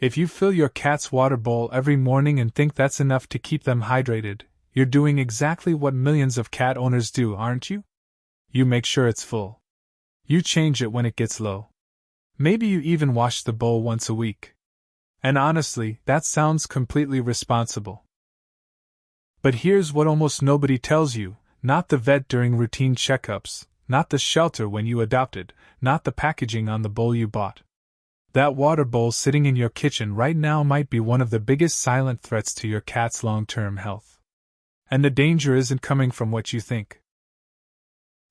If you fill your cat's water bowl every morning and think that's enough to keep them hydrated, you're doing exactly what millions of cat owners do, aren't you? You make sure it's full. You change it when it gets low. Maybe you even wash the bowl once a week. And honestly, that sounds completely responsible. But here's what almost nobody tells you, not the vet during routine checkups, not the shelter when you adopted, not the packaging on the bowl you bought. That water bowl sitting in your kitchen right now might be one of the biggest silent threats to your cat's long-term health. And the danger isn't coming from what you think.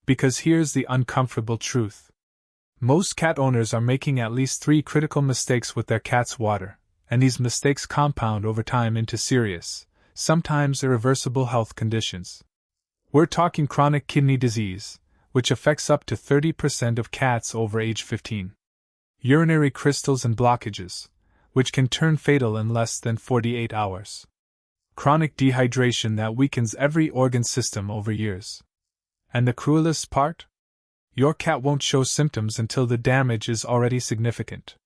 Because here's the uncomfortable truth. Most cat owners are making at least 3 critical mistakes with their cat's water, and these mistakes compound over time into serious, sometimes irreversible health conditions. We're talking chronic kidney disease, which affects up to 30% of cats over age 15. Urinary crystals and blockages, which can turn fatal in less than 48 hours. Chronic dehydration that weakens every organ system over years. And the cruelest part? Your cat won't show symptoms until the damage is already significant.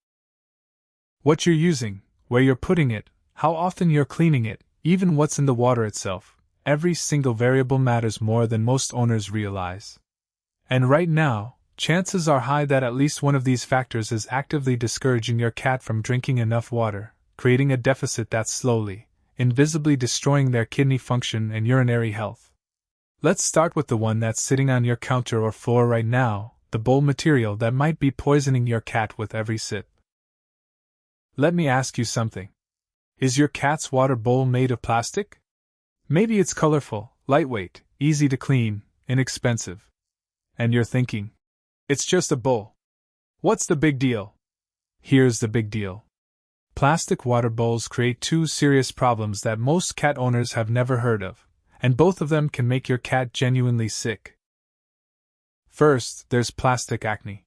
What you're using, where you're putting it, how often you're cleaning it, even what's in the water itself, every single variable matters more than most owners realize. And right now, chances are high that at least one of these factors is actively discouraging your cat from drinking enough water, creating a deficit that's slowly, invisibly destroying their kidney function and urinary health. Let's start with the one that's sitting on your counter or floor right now, the bowl material that might be poisoning your cat with every sip. Let me ask you something. Is your cat's water bowl made of plastic? Maybe it's colorful, lightweight, easy to clean, inexpensive. And you're thinking, it's just a bowl. What's the big deal? Here's the big deal. Plastic water bowls create 2 serious problems that most cat owners have never heard of, and both of them can make your cat genuinely sick. First, there's plastic acne.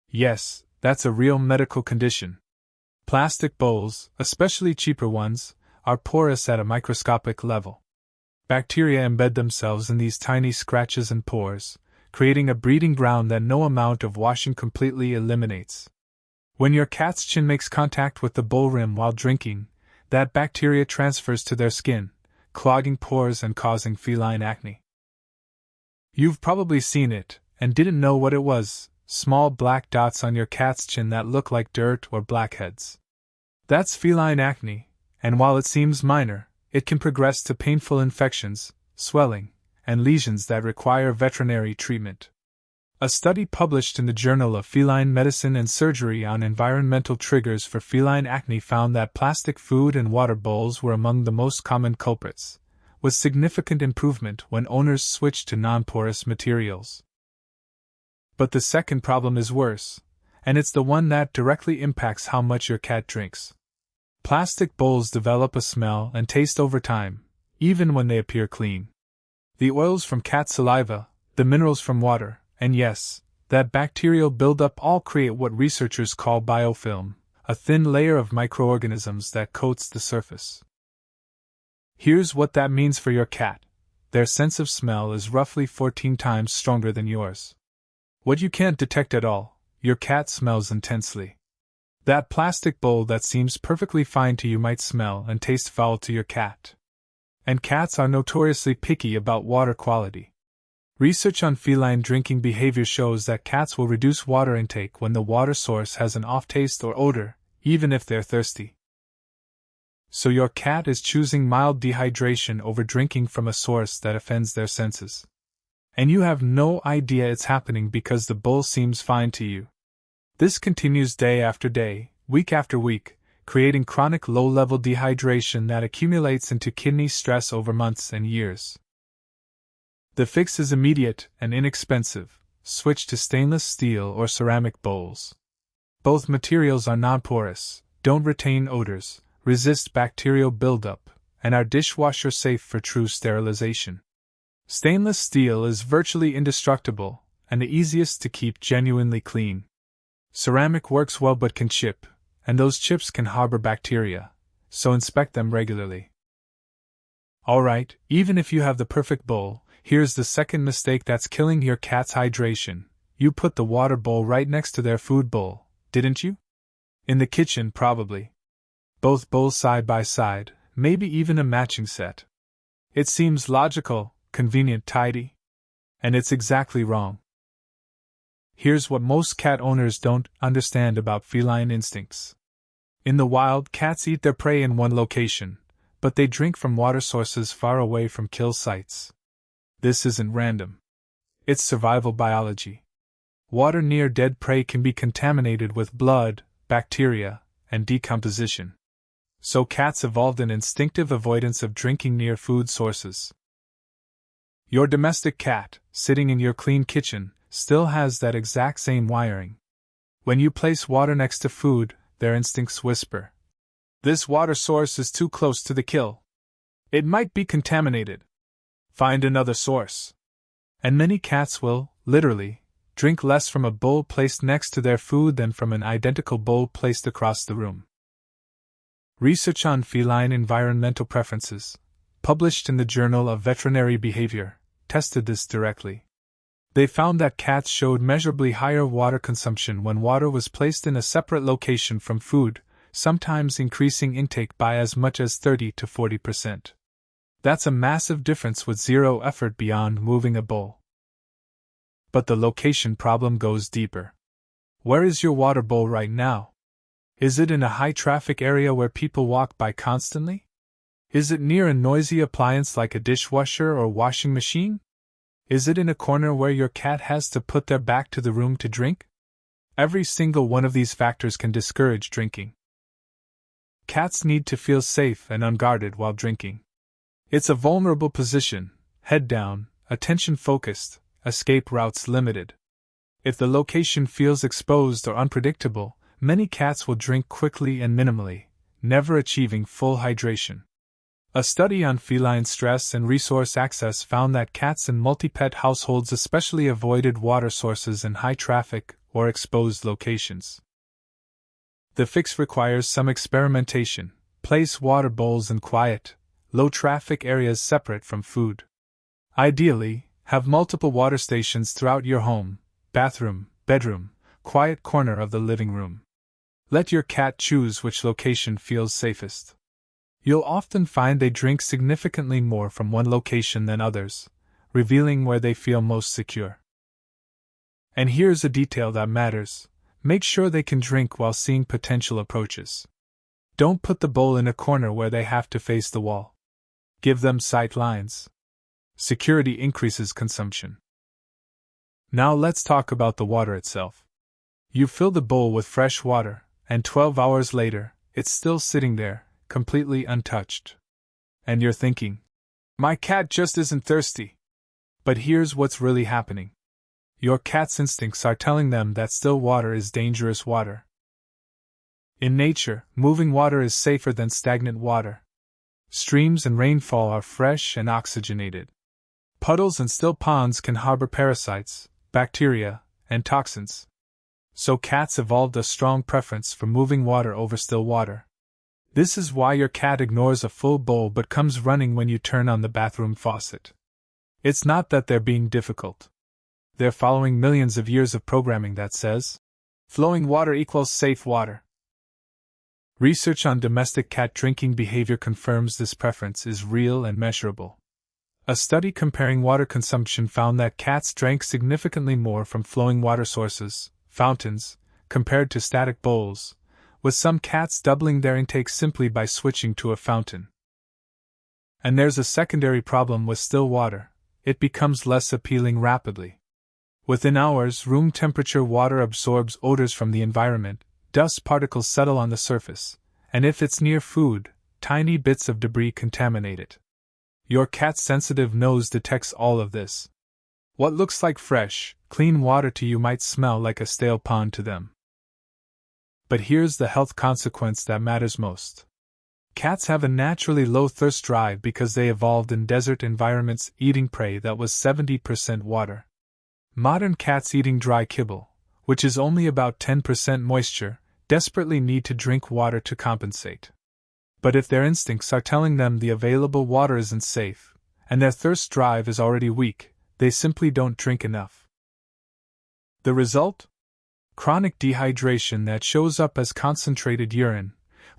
Yes, that's a real medical condition. Plastic bowls, especially cheaper ones, are porous at a microscopic level. Bacteria embed themselves in these tiny scratches and pores, creating a breeding ground that no amount of washing completely eliminates. When your cat's chin makes contact with the bowl rim while drinking, that bacteria transfers to their skin, clogging pores and causing feline acne. You've probably seen it, and didn't know what it was, small black dots on your cat's chin that look like dirt or blackheads. That's feline acne, and while it seems minor, it can progress to painful infections, swelling, and lesions that require veterinary treatment. A study published in the Journal of Feline Medicine and Surgery on environmental triggers for feline acne found that plastic food and water bowls were among the most common culprits, with significant improvement when owners switched to non-porous materials. But the second problem is worse, and it's the one that directly impacts how much your cat drinks. Plastic bowls develop a smell and taste over time, even when they appear clean. The oils from cat saliva, the minerals from water, and yes, that bacterial buildup all create what researchers call biofilm, a thin layer of microorganisms that coats the surface. Here's what that means for your cat. Their sense of smell is roughly 14 times stronger than yours. What you can't detect at all, your cat smells intensely. That plastic bowl that seems perfectly fine to you might smell and taste foul to your cat. And cats are notoriously picky about water quality. Research on feline drinking behavior shows that cats will reduce water intake when the water source has an off taste or odor, even if they're thirsty. So your cat is choosing mild dehydration over drinking from a source that offends their senses. And you have no idea it's happening because the bowl seems fine to you. This continues day after day, week after week, creating chronic low-level dehydration that accumulates into kidney stress over months and years. The fix is immediate and inexpensive. Switch to stainless steel or ceramic bowls. Both materials are non-porous, don't retain odors, resist bacterial buildup, and are dishwasher safe for true sterilization. Stainless steel is virtually indestructible and the easiest to keep genuinely clean. Ceramic works well but can chip, and those chips can harbor bacteria, so inspect them regularly. Alright, even if you have the perfect bowl, here's the second mistake that's killing your cat's hydration. You put the water bowl right next to their food bowl, didn't you? In the kitchen, probably. both bowls side by side, maybe even a matching set. It seems logical, convenient, tidy. And it's exactly wrong. Here's what most cat owners don't understand about feline instincts. In the wild, cats eat their prey in one location, but they drink from water sources far away from kill sites. This isn't random. It's survival biology. Water near dead prey can be contaminated with blood, bacteria, and decomposition. So cats evolved an instinctive avoidance of drinking near food sources. Your domestic cat, sitting in your clean kitchen, still has that exact same wiring. When you place water next to food, their instincts whisper, "This water source is too close to the kill. It might be contaminated. Find another source." And many cats will, literally, drink less from a bowl placed next to their food than from an identical bowl placed across the room. Research on feline environmental preferences, published in the Journal of Veterinary Behavior, tested this directly. They found that cats showed measurably higher water consumption when water was placed in a separate location from food, sometimes increasing intake by as much as 30 to 40%. That's a massive difference with zero effort beyond moving a bowl. But the location problem goes deeper. Where is your water bowl right now? Is it in a high-traffic area where people walk by constantly? Is it near a noisy appliance like a dishwasher or washing machine? Is it in a corner where your cat has to put their back to the room to drink? Every single one of these factors can discourage drinking. Cats need to feel safe and unguarded while drinking. It's a vulnerable position, head down, attention focused, escape routes limited. If the location feels exposed or unpredictable, many cats will drink quickly and minimally, never achieving full hydration. A study on feline stress and resource access found that cats in multi-pet households especially avoided water sources in high-traffic or exposed locations. The fix requires some experimentation. Place water bowls in quiet, low-traffic areas separate from food. Ideally, have multiple water stations throughout your home, bathroom, bedroom, quiet corner of the living room. Let your cat choose which location feels safest. You'll often find they drink significantly more from one location than others, revealing where they feel most secure. And here's a detail that matters: make sure they can drink while seeing potential approaches. Don't put the bowl in a corner where they have to face the wall. Give them sight lines. Security increases consumption. Now let's talk about the water itself. You fill the bowl with fresh water, and 12 hours later, it's still sitting there, completely untouched. And you're thinking, "My cat just isn't thirsty." But here's what's really happening. Your cat's instincts are telling them that still water is dangerous water. In nature, moving water is safer than stagnant water. Streams and rainfall are fresh and oxygenated. Puddles and still ponds can harbor parasites, bacteria, and toxins. So cats evolved a strong preference for moving water over still water. This is why your cat ignores a full bowl but comes running when you turn on the bathroom faucet. It's not that they're being difficult. They're following millions of years of programming that says, flowing water equals safe water. Research on domestic cat drinking behavior confirms this preference is real and measurable. A study comparing water consumption found that cats drank significantly more from flowing water sources, fountains, compared to static bowls, with some cats doubling their intake simply by switching to a fountain. And there's a secondary problem with still water: it becomes less appealing rapidly. Within hours, room temperature water absorbs odors from the environment, dust particles settle on the surface, and if it's near food, tiny bits of debris contaminate it. Your cat's sensitive nose detects all of this. What looks like fresh, clean water to you might smell like a stale pond to them. But here's the health consequence that matters most. Cats have a naturally low thirst drive because they evolved in desert environments eating prey that was 70% water. Modern cats eating dry kibble, which is only about 10% moisture, desperately need to drink water to compensate. But if their instincts are telling them the available water isn't safe, and their thirst drive is already weak, they simply don't drink enough. The result? Chronic dehydration that shows up as concentrated urine,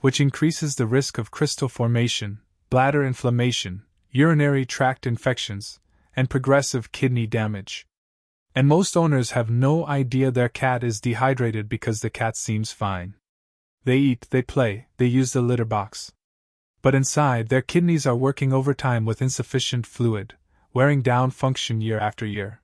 which increases the risk of crystal formation, bladder inflammation, urinary tract infections, and progressive kidney damage. And most owners have no idea their cat is dehydrated because the cat seems fine. They eat, they play, they use the litter box. But inside, their kidneys are working overtime with insufficient fluid, wearing down function year after year.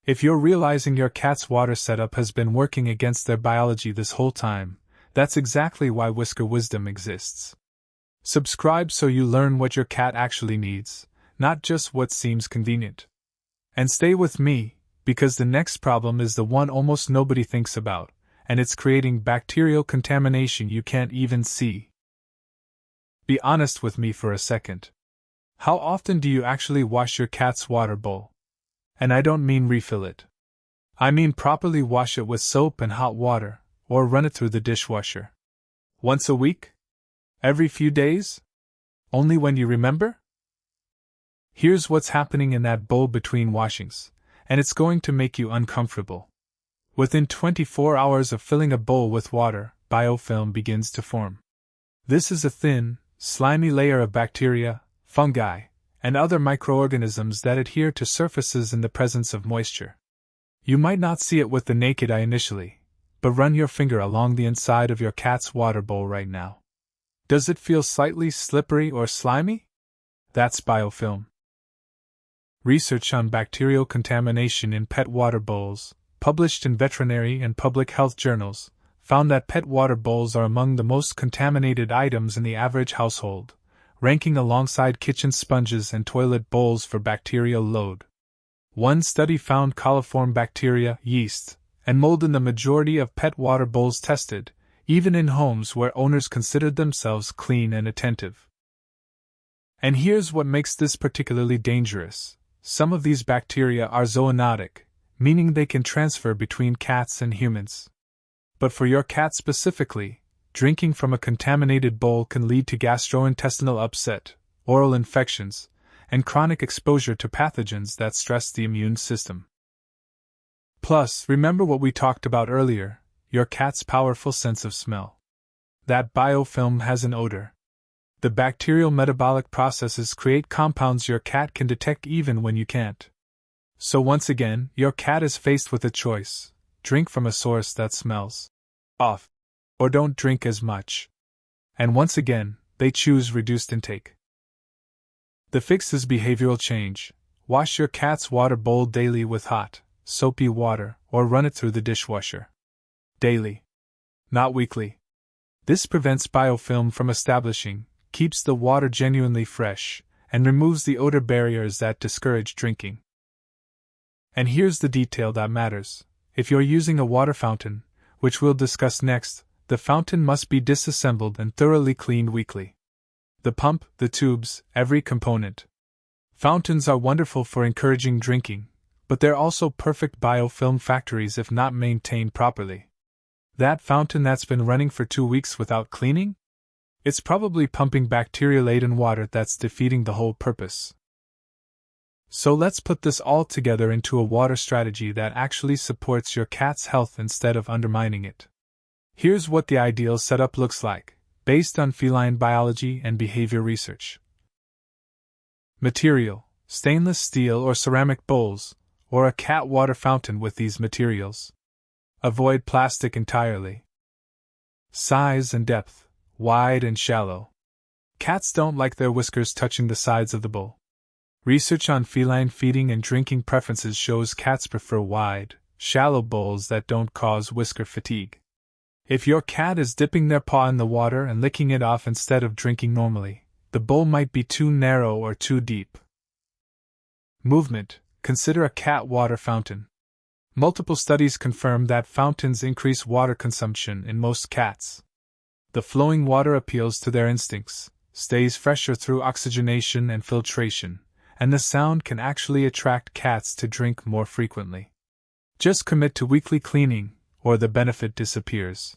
If you're realizing your cat's water setup has been working against their biology this whole time, that's exactly why Whisker Wisdom exists. Subscribe so you learn what your cat actually needs, not just what seems convenient. And stay with me, because the next problem is the one almost nobody thinks about, and it's creating bacterial contamination you can't even see. Be honest with me for a second. How often do you actually wash your cat's water bowl? And I don't mean refill it. I mean properly wash it with soap and hot water, or run it through the dishwasher. Once a week? Every few days? Only when you remember? Here's what's happening in that bowl between washings, and it's going to make you uncomfortable. Within 24 hours of filling a bowl with water, biofilm begins to form. This is a thin, slimy layer of bacteria, fungi, and other microorganisms that adhere to surfaces in the presence of moisture. You might not see it with the naked eye initially, but run your finger along the inside of your cat's water bowl right now. Does it feel slightly slippery or slimy? That's biofilm. Research on bacterial contamination in pet water bowls, published in veterinary and public health journals, found that pet water bowls are among the most contaminated items in the average household, ranking alongside kitchen sponges and toilet bowls for bacterial load. One study found coliform bacteria, yeast, and mold in the majority of pet water bowls tested, even in homes where owners considered themselves clean and attentive. And here's what makes this particularly dangerous. Some of these bacteria are zoonotic, meaning they can transfer between cats and humans. But for your cat specifically, drinking from a contaminated bowl can lead to gastrointestinal upset, oral infections, and chronic exposure to pathogens that stress the immune system. Plus, remember what we talked about earlier, your cat's powerful sense of smell. That biofilm has an odor. The bacterial metabolic processes create compounds your cat can detect even when you can't. So once again, your cat is faced with a choice: drink from a source that smells off, or don't drink as much. And once again, they choose reduced intake. The fix is behavioral change. Wash your cat's water bowl daily with hot, soapy water, or run it through the dishwasher. Daily. Not weekly. This prevents biofilm from establishing, keeps the water genuinely fresh, and removes the odor barriers that discourage drinking. And here's the detail that matters. If you're using a water fountain, which we'll discuss next, the fountain must be disassembled and thoroughly cleaned weekly. The pump, the tubes, every component. Fountains are wonderful for encouraging drinking, but they're also perfect biofilm factories if not maintained properly. That fountain that's been running for 2 weeks without cleaning? It's probably pumping bacteria-laden water that's defeating the whole purpose. So let's put this all together into a water strategy that actually supports your cat's health instead of undermining it. Here's what the ideal setup looks like, based on feline biology and behavior research. Material: stainless steel or ceramic bowls, or a cat water fountain with these materials. Avoid plastic entirely. Size and depth: wide and shallow. Cats don't like their whiskers touching the sides of the bowl. Research on feline feeding and drinking preferences shows cats prefer wide, shallow bowls that don't cause whisker fatigue. If your cat is dipping their paw in the water and licking it off instead of drinking normally, the bowl might be too narrow or too deep. Movement: consider a cat water fountain. Multiple studies confirm that fountains increase water consumption in most cats. The flowing water appeals to their instincts, stays fresher through oxygenation and filtration, and the sound can actually attract cats to drink more frequently. Just commit to weekly cleaning, or the benefit disappears.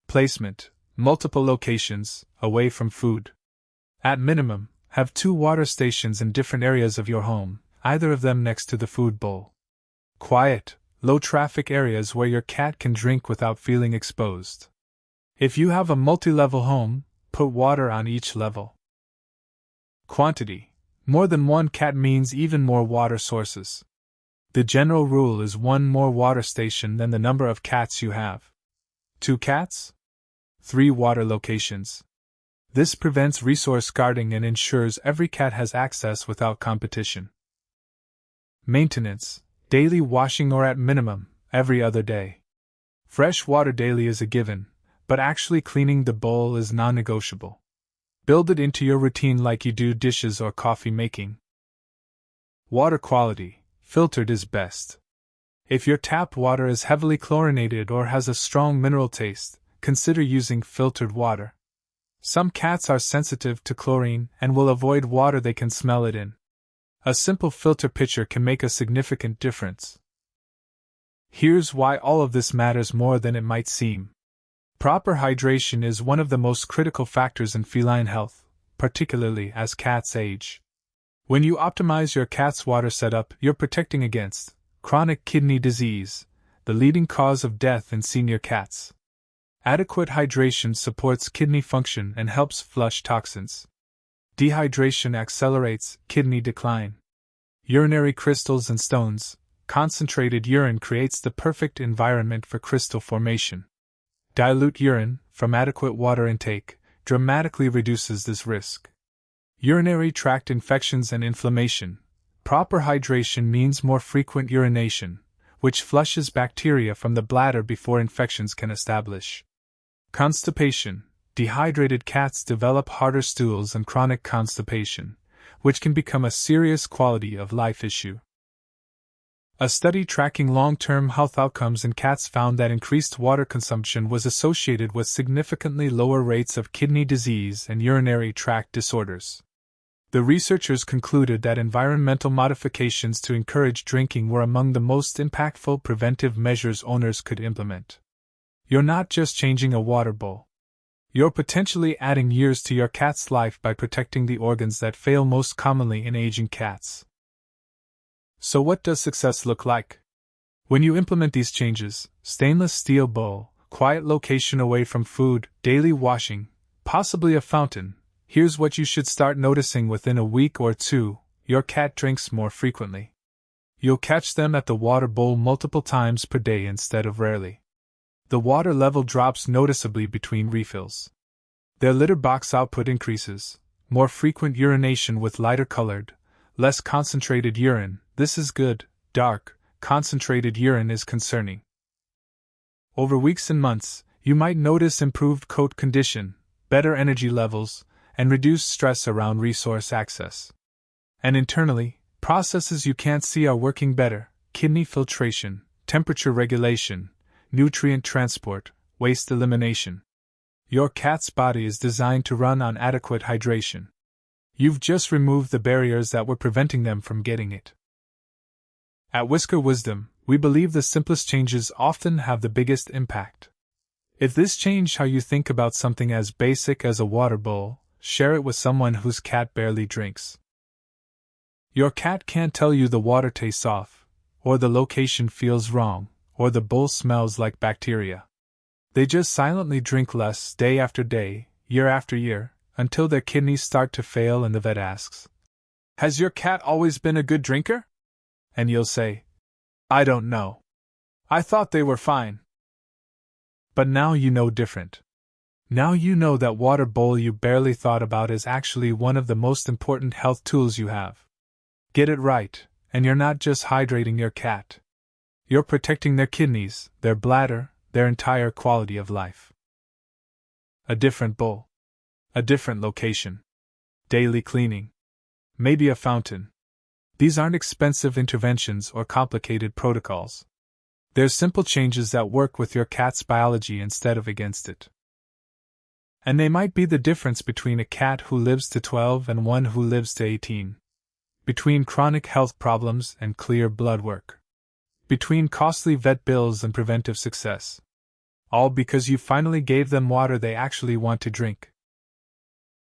Placement: multiple locations, away from food. At minimum, have 2 water stations in different areas of your home, either of them next to the food bowl. Quiet, low-traffic areas where your cat can drink without feeling exposed. If you have a multi-level home, put water on each level. Quantity: more than one cat means even more water sources. The general rule is one more water station than the number of cats you have. 2 cats? 3 water locations. This prevents resource guarding and ensures every cat has access without competition. Maintenance: daily washing or at minimum, every other day. Fresh water daily is a given, but actually cleaning the bowl is non-negotiable. Build it into your routine like you do dishes or coffee making. Water quality: filtered is best. If your tap water is heavily chlorinated or has a strong mineral taste, consider using filtered water. Some cats are sensitive to chlorine and will avoid water they can smell it in. A simple filter pitcher can make a significant difference. Here's why all of this matters more than it might seem. Proper hydration is one of the most critical factors in feline health, particularly as cats age. When you optimize your cat's water setup, you're protecting against chronic kidney disease, the leading cause of death in senior cats. Adequate hydration supports kidney function and helps flush toxins. Dehydration accelerates kidney decline. Urinary crystals and stones: concentrated urine creates the perfect environment for crystal formation. Dilute urine, from adequate water intake, dramatically reduces this risk. Urinary tract infections and inflammation: proper hydration means more frequent urination, which flushes bacteria from the bladder before infections can establish. Constipation: dehydrated cats develop harder stools and chronic constipation, which can become a serious quality of life issue. A study tracking long-term health outcomes in cats found that increased water consumption was associated with significantly lower rates of kidney disease and urinary tract disorders. The researchers concluded that environmental modifications to encourage drinking were among the most impactful preventive measures owners could implement. You're not just changing a water bowl. You're potentially adding years to your cat's life by protecting the organs that fail most commonly in aging cats. So what does success look like? When you implement these changes: stainless steel bowl, quiet location away from food, daily washing, possibly a fountain, here's what you should start noticing within a week or 2: your cat drinks more frequently. You'll catch them at the water bowl multiple times per day instead of rarely. The water level drops noticeably between refills. Their litter box output increases, more frequent urination with lighter colored, less concentrated urine. This is good. Dark, concentrated urine is concerning. Over weeks and months, you might notice improved coat condition, better energy levels, and reduced stress around resource access. And internally, processes you can't see are working better: kidney filtration, temperature regulation, nutrient transport, waste elimination. Your cat's body is designed to run on adequate hydration. You've just removed the barriers that were preventing them from getting it. At Whisker Wisdom, we believe the simplest changes often have the biggest impact. If this changed how you think about something as basic as a water bowl, share it with someone whose cat barely drinks. Your cat can't tell you the water tastes off, or the location feels wrong, or the bowl smells like bacteria. They just silently drink less day after day, year after year, until their kidneys start to fail and the vet asks, "Has your cat always been a good drinker?" And you'll say, "I don't know. I thought they were fine." But now you know different. Now you know that water bowl you barely thought about is actually one of the most important health tools you have. Get it right, and you're not just hydrating your cat. You're protecting their kidneys, their bladder, their entire quality of life. A different bowl. A different location. Daily cleaning. Maybe a fountain. These aren't expensive interventions or complicated protocols. They're simple changes that work with your cat's biology instead of against it. And they might be the difference between a cat who lives to 12 and one who lives to 18. Between chronic health problems and clear blood work. Between costly vet bills and preventive success. All because you finally gave them water they actually want to drink.